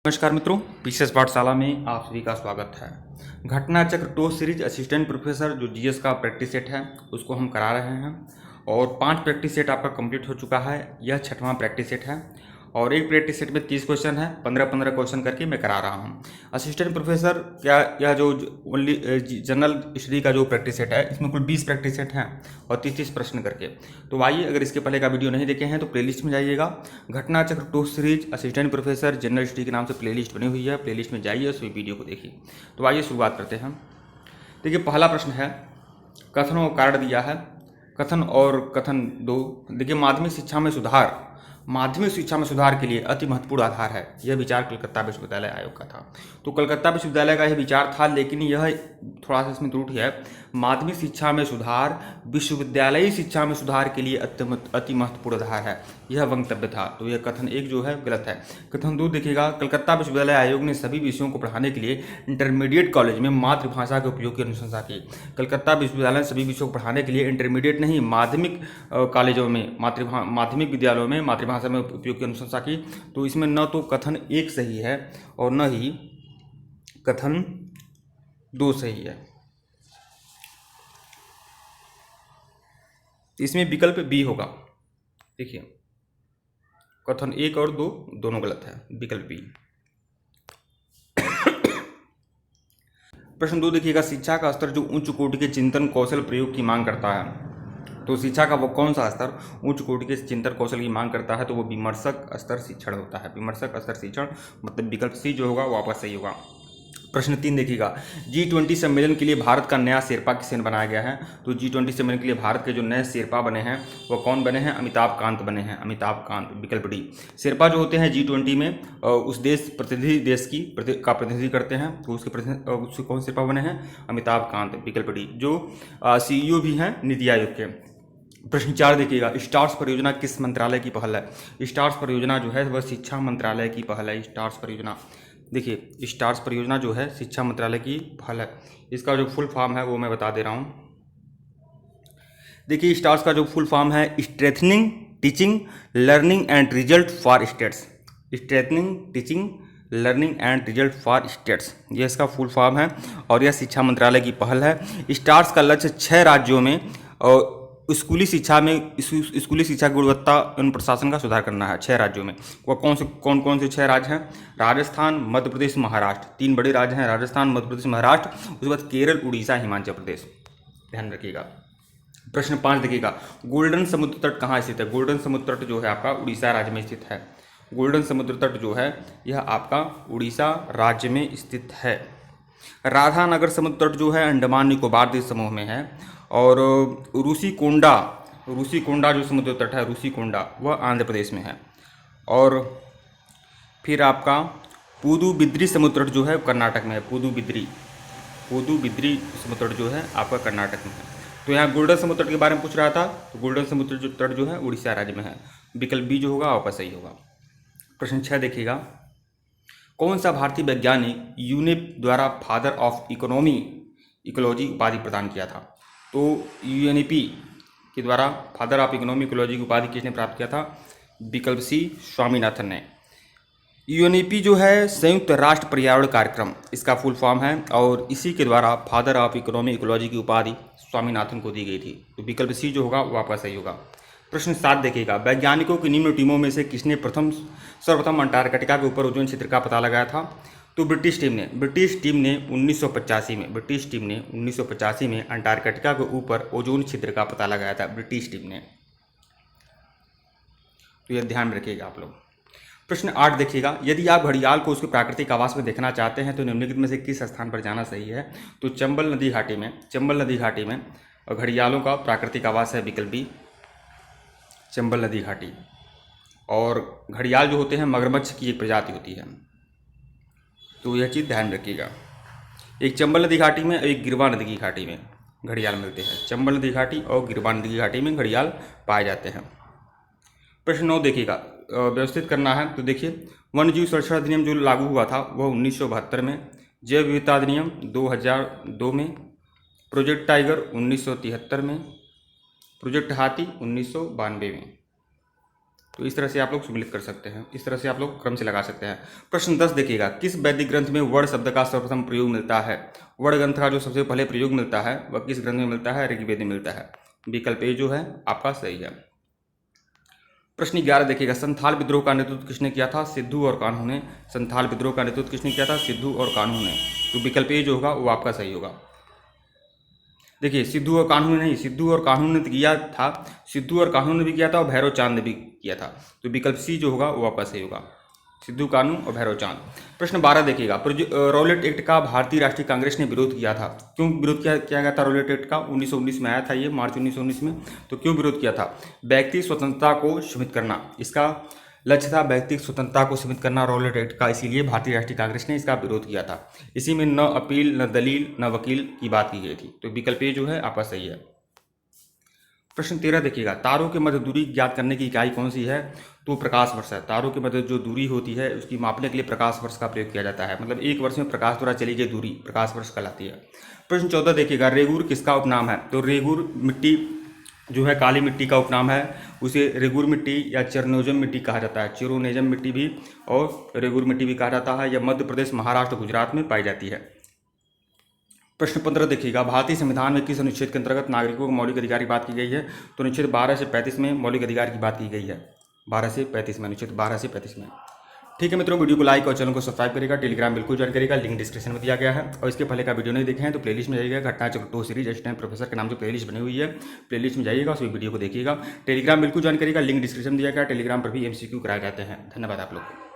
नमस्कार मित्रों, पीसीएस पाठशाला में आप सभी का स्वागत है। घटना चक्र टो सीरीज असिस्टेंट प्रोफेसर जो जीएस का प्रैक्टिस सेट है उसको हम करा रहे हैं और 5 प्रैक्टिस सेट आपका कंप्लीट हो चुका है। यह 6वां प्रैक्टिस सेट है और एक प्रैक्टिस सेट में 30 क्वेश्चन है, 15-15 क्वेश्चन करके मैं करा रहा हूं। असिस्टेंट प्रोफेसर क्या यह जो ओनली जनरल स्टडी का जो प्रैक्टिस सेट है इसमें कुल 20 प्रैक्टिस सेट हैं और 30-30 प्रश्न करके। तो आइए, अगर इसके पहले का वीडियो नहीं देखे हैं तो प्लेलिस्ट में जाइएगा। घटना चक्र टो series assistant professor general study के नाम से प्लेलिस्ट बनी हुई है, प्लेलिस्ट में जाइए, उस वीडियो को देखिए। तो आइए शुरुआत करते हैं। देखिए, पहला प्रश्न है, कथन और कारण दिया है। कथन और कथन 2। देखिए, माध्यमिक शिक्षा में सुधार के लिए अति महत्वपूर्ण आधार है। यह विचार कलकत्ता विश्वविद्यालय आयोग का था। तो कलकत्ता विश्वविद्यालय का यह विचार था, लेकिन यह थोड़ा सा इसमें त्रुटि है। माध्यमिक शिक्षा में सुधार विश्वविद्यालयी शिक्षा में सुधार के लिए अति महत्वपूर्ण आधार है, यह वक्तव्य था। तो यह कथन 1 जो है गलत है। कथन 2 देखिएगा, कलकत्ता विश्वविद्यालय आयोग ने सभी विषयों को पढ़ाने के लिए इंटरमीडिएट कॉलेज में मातृभाषा के उपयोग की अनुशंसा की। कलकत्ता विश्वविद्यालय ने सभी विषयों को पढ़ाने के लिए इंटरमीडिएट नहीं, माध्यमिक कॉलेजों में माध्यमिक विद्यालयों में मातृभाषा में उपयोग की अनुशंसा की। तो इसमें न तो कथन 1 सही है और न ही कथन 2 सही है। इसमें विकल्प बी होगा। देखिए, कथन 1 और 2 दोनों गलत है, विकल्प बी। प्रश्न 2 देखिएगा, शिक्षा का स्तर जो उच्च कोटि के चिंतन कौशल प्रयोग की मांग करता है। तो शिक्षा का वो कौन सा स्तर उच्च कोटि के चिंतन कौशल की मांग करता है? तो वो विमर्शक स्तर शिक्षण होता है। विमर्शक स्तर शिक्षण मतलब विकल्प सी जो होगा वो आपका सही होगा। प्रश्न 3 देखिएगा, G20 सम्मेलन के लिए भारत का नया शेरपा किसे बनाया गया है? तो G20 सम्मेलन के लिए भारत के जो नए शेरपा बने हैं वो कौन बने हैं? अमिताभ कांत बने हैं, अमिताभ कांत, विकल्प डी। शेरपा जो होते हैं G20 में उस देश का प्रतिनिधि करते हैं, तो उसके कौन शेरपा बने हैं? अमिताभ कांत, विकल्प डी, जो CEO भी हैं नीति आयोग के। प्रश्न 4 देखिएगा, स्टार्स परियोजना किस मंत्रालय की पहल है? स्टार्स परियोजना जो है वह शिक्षा मंत्रालय की पहल है। स्टार्स परियोजना, देखिए, स्टार्स परियोजना जो है शिक्षा मंत्रालय की पहल है। इसका जो फुल फॉर्म है वो मैं बता दे रहा हूँ। देखिए, स्टार्स का जो फुल फॉर्म है, strengthening teaching learning and result for states. Strengthening teaching learning and result for states, ये इसका फुल फॉर्म है और यह शिक्षा मंत्रालय की पहल है। स्टार्स का लक्ष्य 6 राज्यों में और स्कूली शिक्षा की गुणवत्ता एवं प्रशासन का सुधार करना है। 6 राज्यों में वो कौन कौन से 6 राज्य हैं? राजस्थान, मध्य प्रदेश, महाराष्ट्र। 3 बड़े राज्य हैं, राजस्थान, मध्य प्रदेश, महाराष्ट्र। उसके बाद केरल, उड़ीसा, हिमाचल प्रदेश, ध्यान रखिएगा। प्रश्न 5 देखिएगा, गोल्डन समुद्र तट कहाँ स्थित है? गोल्डन समुद्र तट जो है आपका उड़ीसा राज्य में स्थित है। गोल्डन समुद्र तट जो है यह आपका उड़ीसा राज्य में स्थित है। राधानगर समुद्र तट जो है अंडमान निकोबार द्वीप समूह में है और रूसीकोंडा जो समुद्र तट है, रूसीकोंडा, वह आंध्र प्रदेश में है। और फिर आपका पुदुबिद्री समुद्र तट जो है कर्नाटक में है। पुदुबिद्री समुद्र तट जो है आपका कर्नाटक में है। तो यहाँ गोल्डन समुद्र तट के बारे में पूछ रहा था, तो गोल्डन समुद्र तट जो है उड़ीसा राज्य में है, विकल्प बी जो होगा आपका सही होगा। प्रश्न 6 देखिएगा, कौन सा भारतीय वैज्ञानिक यूनेप द्वारा फादर ऑफ इकोलॉजी उपाधि प्रदान किया था? तो यूएनईपी के द्वारा फादर ऑफ इकोलॉजी की उपाधि किसने प्राप्त किया था? विकल्प सी, स्वामीनाथन ने। यूएनईपी जो है संयुक्त राष्ट्र पर्यावरण कार्यक्रम, इसका फुल फॉर्म है और इसी के द्वारा फादर ऑफ इकोलॉजी की उपाधि स्वामीनाथन को दी गई थी। तो विकल्प सी जो होगा वो आपका सही होगा। प्रश्न 7 देखिएगा, वैज्ञानिकों की निम्न टीमों में से किसने सर्वप्रथम अंटार्कटिका के ऊपर ओजोन क्षेत्र का पता लगाया था? तो ब्रिटिश टीम ने 1985 में अंटार्कटिका के ऊपर ओजोन क्षेत्र का पता लगाया था, ब्रिटिश टीम ने। तो यह ध्यान रखिएगा आप लोग। प्रश्न 8 देखिएगा, यदि आप घड़ियाल को उसके प्राकृतिक आवास में देखना चाहते हैं तो निम्नलिखित में से किस स्थान पर जाना सही है? तो चंबल नदी घाटी में घड़ियालों का प्राकृतिक आवास है, विकल्प बी, चंबल नदी घाटी। और घड़ियाल जो होते हैं मगरमच्छ की एक प्रजाति होती है, तो यह चीज़ ध्यान रखिएगा। एक चंबल नदी घाटी में और एक गिरवा नदी की घाटी में घड़ियाल मिलते हैं। चंबल नदी घाटी और गिरवा नदी की घाटी में घड़ियाल पाए जाते हैं। प्रश्न 9 देखिएगा, व्यवस्थित करना है। तो देखिए, वन्यजीव सुरक्षा अधिनियम जो लागू हुआ था वह 1972 में, जैव विविधता अधिनियम 2002 में, प्रोजेक्ट टाइगर 1973 में, प्रोजेक्ट हाथी 1992 में। तो इस तरह से आप लोग सम्मिलित कर सकते हैं, इस तरह से आप लोग क्रम से लगा सकते हैं। प्रश्न 10 देखिएगा, किस वैदिक ग्रंथ में वर्ण शब्द का सर्वप्रथम प्रयोग मिलता है? वर्ण ग्रंथ का जो सबसे पहले प्रयोग मिलता है वह किस ग्रंथ में मिलता है? ऋग्वेद में मिलता है। विकल्प ए जो है आपका सही है। प्रश्न 11 देखिएगा, संथाल विद्रोह का नेतृत्व किसने किया था? सिद्धू और कान्हू ने। संथाल विद्रोह का नेतृत्व किसने किया था? सिद्धू और कान्हू ने। तो विकल्प ए जो होगा वो आपका सही होगा। देखिए सिद्धू और कान्हू ने नहीं, सिद्धू और कान्हू ने किया था, सिद्धू और कान्हू ने भी किया था और भैरव चांद ने भी किया था। तो विकल्प सी जो होगा वो आपका सही होगा, सिद्धू कान्हू और भैरव चांद। प्रश्न 12 देखिएगा, रॉलेट एक्ट का भारतीय राष्ट्रीय कांग्रेस ने विरोध किया था। क्यों विरोध किया गया था रॉलेट एक्ट का? 1919 में आया था ये, मार्च 1919 में। तो क्यों विरोध किया था? व्यक्ति स्वतंत्रता को सीमित करना इसका लक्ष्य था, व्यक्तिगत स्वतंत्रता को सीमित करना रॉलेट एक्ट का, इसीलिए भारतीय राष्ट्रीय कांग्रेस ने इसका विरोध किया था। इसी में न अपील, न दलील, न वकील की बात की गई थी। तो विकल्प ए जो है आपका सही है। प्रश्न 13 देखिएगा, तारों के मध्य दूरी ज्ञात करने की इकाई कौन सी है? तो प्रकाश वर्ष है। तारों के मध्य जो दूरी होती है उसकी मापने के लिए प्रकाश वर्ष का प्रयोग किया जाता है, मतलब एक वर्ष में प्रकाश द्वारा चली गई दूरी प्रकाश वर्ष कहलाती है। प्रश्न 14 देखिएगा, रेगुर किसका उपनाम है? तो रेगुर मिट्टी जो है काली मिट्टी का उपनाम है, उसे रेगुर मिट्टी या चेरनोजम मिट्टी कहा जाता है। चेरोनेजम मिट्टी भी और रेगुर मिट्टी भी कहा जाता है। यह मध्य प्रदेश, महाराष्ट्र, गुजरात में पाई जाती है। प्रश्न 15 देखिएगा, भारतीय संविधान में किस अनुच्छेद के अंतर्गत नागरिकों को मौलिक अधिकार की बात की गई है? तो अनुच्छेद 12 से 35 में मौलिक अधिकार की बात की गई है। 12 से 35 में, अनुच्छेद 12 से 35 में। ठीक है मित्रों, वीडियो को लाइक और चैनल को सब्सक्राइब करेगा। टेलीग्राम बिल्कुल ज्वाइन करेगा, लिंक डिस्क्रिप्शन में दिया गया है। और इसके पहले का वीडियो नहीं देखे हैं तो प्लेलिस्ट में जाइएगा, घटना चक्र 2 सीरीज असिस्टेंट प्रोफेसर के नाम से प्लेलिस्ट बनी हुई है, प्लेलिस्ट में जाइएगा, उस वीडियो को देखिएगा। टेलीग्राम बिल्कुल ज्वाइन करेगा, लिंक डिस्क्रिप्शन में दिया गया। टेलीग्राम पर भी MCQ कराए जाते हैं। धन्यवाद आप लोग को।